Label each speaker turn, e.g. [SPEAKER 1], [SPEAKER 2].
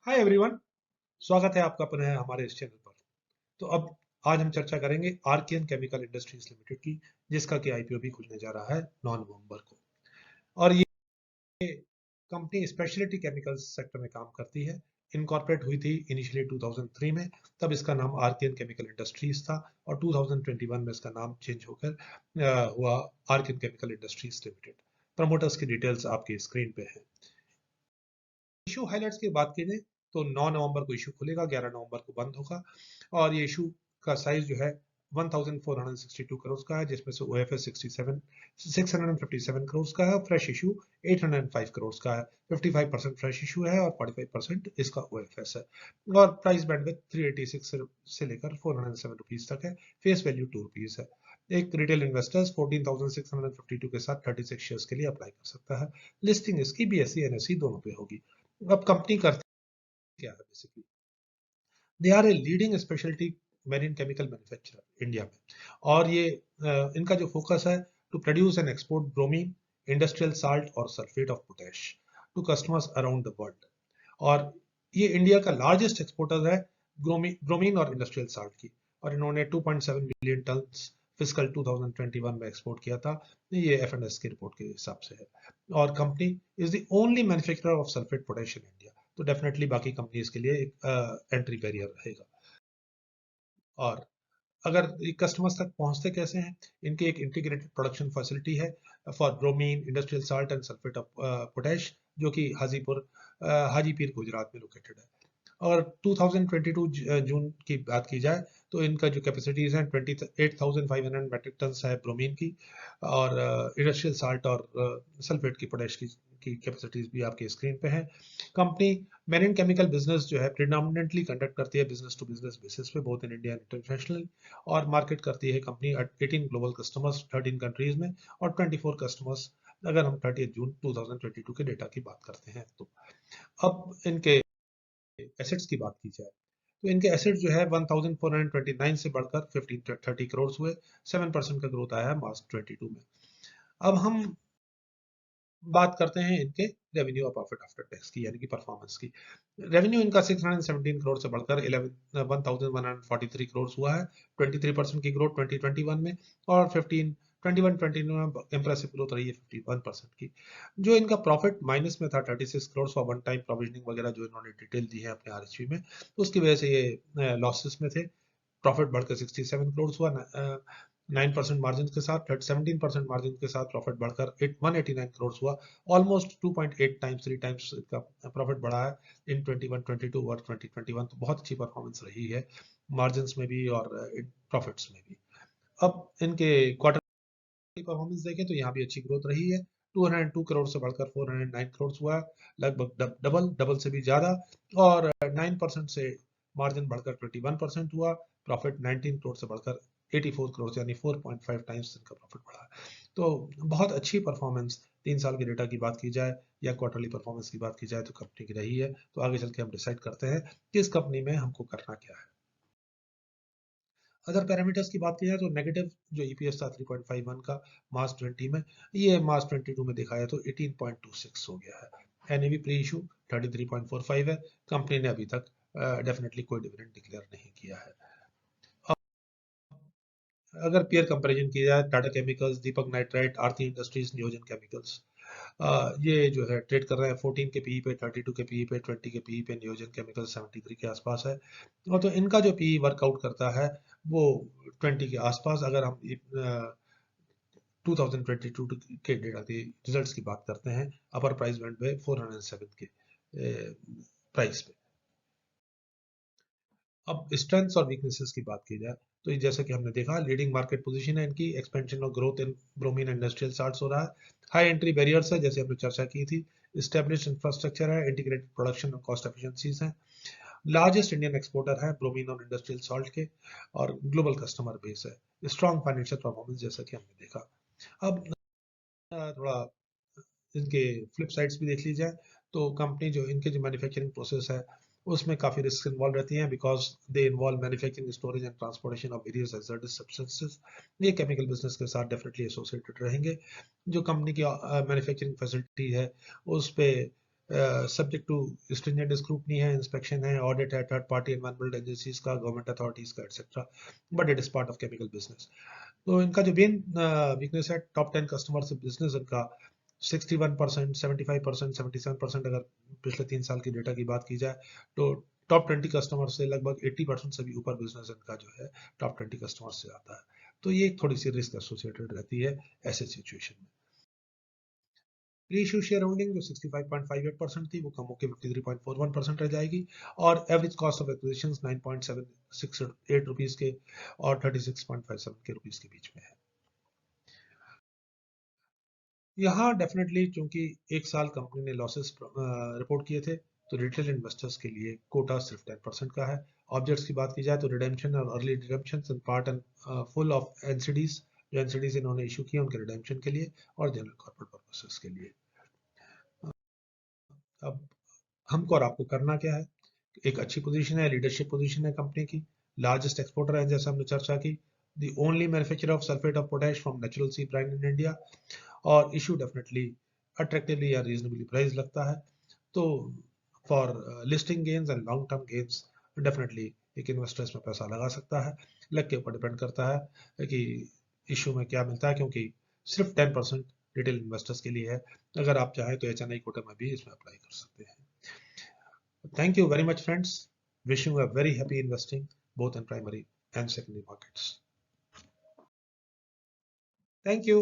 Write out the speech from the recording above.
[SPEAKER 1] Hi everyone. स्वागत है आपका पुनः हमारे इस चैनल पर। तो अब आज हम चर्चा करेंगे आर्कियन केमिकल इंडस्ट्रीज लिमिटेड की, जिसका कि आईपीओ भी खुलने जा रहा है 9 नवंबर को। और ये कंपनी स्पेशलिटी केमिकल्स सेक्टर में काम करती है। इनकॉर्पोरेट हुई थी इनिशियली 2003 में। तब इसका नाम आर्कियन केमिकल इंडस्ट्रीज था और 2021 में इसका नाम चेंज होकर हुआ Archean Chemical Industries Limited. Promoters की डिटेल्स आपकी स्क्रीन पे है। इशू हाइलाइट्स की बात करें तो 9 नवंबर को इशू खुलेगा, 11 नवंबर को बंद होगा। और ये इशू का साइज जो है 1462 करोड़ का है, जिसमें से ओएफएस 657 करोड़ का है। फ्रेश इशू 805 करोड़ का है। 55% फ्रेश इशू है और 45% इसका ओएफएस है। और प्राइस बैंडविड्थ 386 से लेकर 407 रुपीज तक है। फेस वैल्यू 2 रुपीज है। एक रिटेल इन्वेस्टर्स 14,652 के साथ 36 शेयर्स के लिए अप्लाई कर सकता है। लिस्टिंग इसकी बीएसई एनएसई दोनों पे होगी। अब कंपनी करती क्या है basically, they are a leading speciality marine chemical manufacturer India में। और ये इनका जो फोकस है to produce and export bromine, industrial salt और sulphate of potash to customers around the world. और ये इंडिया का लार्जेस्ट एक्सपोर्टर है ब्रोमीन और इंडस्ट्रियल साल्ट की। और इन्होंने 2.7 मिलियन टन फिजिकल 2021 में एक्सपोर्ट किया था। ये एफ&एस की रिपोर्ट के हिसाब से है। और company is the only manufacturer of sulphate potash in India. तो डेफिनेटली बाकी कंपनीज के लिए एक एंट्री बैरियर रहेगा। और अगर कस्टमर्स तक पहुंचते कैसे हैं, इनकी एक इंटीग्रेटेड प्रोडक्शन फैसिलिटी है for bromine, industrial salt and sulphate of potash, जो कि हाजीपीर गुजरात में लोकेटेड है। और 2022 जून की बात की जाए तो इनका जो कैपेसिटीज है 28,500 मेट्रिक टन है ब्रोमीन की। और इंडस्ट्रियल साल्ट और सल्फेट की पोटैश की कैपेसिटीज भी आपके स्क्रीन पे है। कंपनी मेरिन केमिकल बिजनेस जो है प्रिडोमिनेंटली कंडक्ट करती है बिजनेस टू बिजनेस बेसिस पे, both in India and international. और मार्केट करती है कंपनी 18 ग्लोबल कस्टमर्स 13 कंट्रीज में और 24 कस्टमर्स, अगर हम 30 जून 2022 के डेटा की बात करते हैं तो। अब इनके एसेट्स की बात की जाए तो इनके एसेट जो है 1429 से बढ़कर 1530 करोड़ हुए। 7% का ग्रोथ आया है मार्च 22 में। अब हम बात करते हैं इनके रेवेन्यू और प्रॉफिट आफ्टर टैक्स की, यानी कि परफॉर्मेंस की। रेवेन्यू इनका 617 करोड़ से बढ़कर 1143 करोड़ हुआ है। 23% की ग्रोथ 2021 में। और 21-22 में इंप्रेसिव ग्रोथ रही है 51% की। जो इनका प्रॉफिट माइनस में था 36 करोड़ का वन टाइम प्रोविजनिंग वगैरह जो इन्होंने डिटेल दी है अपने आरएचपी में, तो उसकी वजह से ये लॉसेस में थे। प्रॉफिट बढ़कर 67 करोड़ हुआ 9% मार्जिन के साथ। 17% मार्जिन के साथ प्रॉफिट बढ़कर 189 करोड़ हुआ। ऑलमोस्ट 2.8 टाइम्स 3 टाइम्स का प्रॉफिट बढ़ा है इन 21-22 और 2021। तो बहुत अच्छी परफॉर्मेंस रही है मार्जिन में भी और प्रॉफिट्स में भी। अब इनके क्वार्टर की परफॉर्मेंस देखें तो यहाँ भी अच्छी ग्रोथ रही है। 202 करोड़ से बढ़कर 409 करोड़ हुआ, लगभग डबल डबल से भी ज्यादा। और 9% से मार्जिन बढ़कर 21% हुआ। प्रॉफिट 19 करोड़ से बढ़कर 84 करोड़ यानी 4.5 टाइम्स इनका प्रॉफिट बढ़ा। तो बहुत अच्छी परफॉर्मेंस 3 साल के डेटा की बात की जाए या क्वार्टरली परफॉर्मेंस की बात की जाए तो कंपनी की रही है। तो आगे चल के हम डिसाइड करते हैं कि इस कंपनी में हमको करना क्या है। अदर पैरामीटर्स की बात की जाए तो नेगेटिव जो ईपीएस था 3.51 का मार्च 20 में, ये मार्च 22 में देखा है तो 18.26 हो गया है। एनएवी प्री इशू 33.45 है। कंपनी ने अभी तक डेफिनेटली कोई डिविडेंड डिक्लेयर नहीं किया है। अगर पेयर कंपैरिजन की जाए टाटा केमिकल्स, दीपक नाइट्राइट, आरती इंडस्ट्रीज, नियोजन केमिकल्स, ये जो है ट्रेड कर रहे हैं 14 के पीई पे, 32 के पीई पे, 20 के पीई पे। नियोजन केमिकल 73 के आसपास है। और तो इनका जो पीई वर्कआउट करता है वो 20 के आसपास। अगर हम 2022 के डेटा के रिजल्ट्स की बात करते हैं अपर प्राइस बैंड पे 407 के प्राइस पे। अब स्ट्रेंथ्स और वीकनेसेस की बात की जाए तो जैसा कि हमने देखा लीडिंग मार्केट पोजीशन है इनकी। एक्सपेंशन और growth in bromine industrial salts हो रहा है। हाई एंट्री बैरियर्स है जैसे हमने चर्चा की थी। स्टेब्लिश इंफ्रास्ट्रक्चर है, इंटीग्रेटेड प्रोडक्शन और कॉस्ट एफिशिएंसीज हैं। लार्जेस्ट इंडियन एक्सपोर्टर है ब्रोमीन और इंडस्ट्रियल सॉल्ट के। और ग्लोबल कस्टमर बेस है। स्ट्रॉन्ग फाइनेंशियल परफॉर्मेंस जैसा कि हमने देखा। अब थोड़ा इनके फ्लिप साइड्स भी देख ली जाए तो कंपनी जो इनके जो मैन्युफैक्चरिंग प्रोसेस है उसमें काफी रिस्क इन्वॉल्व रहती हैं, because they involve manufacturing, storage and transportation of various hazardous substances. ये केमिकल बिजनेस के साथ डेफिनेटली एसोसिएटेड रहेंगे। जो कंपनी की मैन्युफैक्चरिंग फैसिलिटी है उस पे सब्जेक्ट टू स्ट्रिंजेंट स्क्रूटनी है, इंस्पेक्शन है, ऑडिट है, थर्ड पार्टी एनवायरमेंटल एजेंसीज का, गवर्नमेंट अथॉरिटीज का etcetera, but it is part of chemical business. तो इनका जो मेन वीकनेस है, टॉप 10 कस्टमर से बिजनेस इनका 61%, 75%, 77%, अगर पिछले 3 साल की डेटा की बात की जाए तो टॉप 20 कस्टमर से लगभग 80% से भी ऊपर बिजनेस इनका जो है टॉप 20 कस्टमर से आता है। तो ये थोड़ी सी रिस्क एसोसिएटेड रहती है ऐसे सिचुएशन में। प्री इशू शेयर होल्डिंग जो 65.58% थी वो कम होकर 53.41% रह जाएगी, और average cost of acquisition 9.768 rupees के और 36.57 के रुपीज के बीच में है। यहाँ डेफिनेटली चूंकि एक साल कंपनी ने लॉसेस रिपोर्ट किए थे, तो रिटेल इन्वेस्टर्स के लिए कोटा सिर्फ 10% का है। ऑब्जेक्ट्स की बात की जाए तो रिडेम्पशन और early redemption in part and full of NCDs, जो एनसीडीज इन्होंने इशू किए उनके रिडेम्पशन के लिए और जनरल कॉर्पोरेट पर्पसेस के लिए। अब हमको और आपको करना क्या है, एक अच्छी पोजीशन है, लीडरशिप पोजीशन है कंपनी की, लार्जेस्ट एक्सपोर्टर है जैसे हमने चर्चा की, the only manufacturer of sulphate of potash from natural sea brine in India, और इशू डेफिनेटली अट्रैक्टिवली या रीजनेबली प्राइस लगता है। तो for listing gains and long term gains definitely एक इन्वेस्टर इसमें पैसा लगा सकता है। लग के ऊपर डिपेंड करता है कि इशू में क्या मिलता है, क्योंकि सिर्फ 10% रिटेल इन्वेस्टर्स के लिए है। अगर आप चाहें तो HNI कोटा में भी इसमें अप्लाई कर सकते हैं। Thank you very much, friends. Wishing you a very happy investing both in primary and secondary markets. Thank you.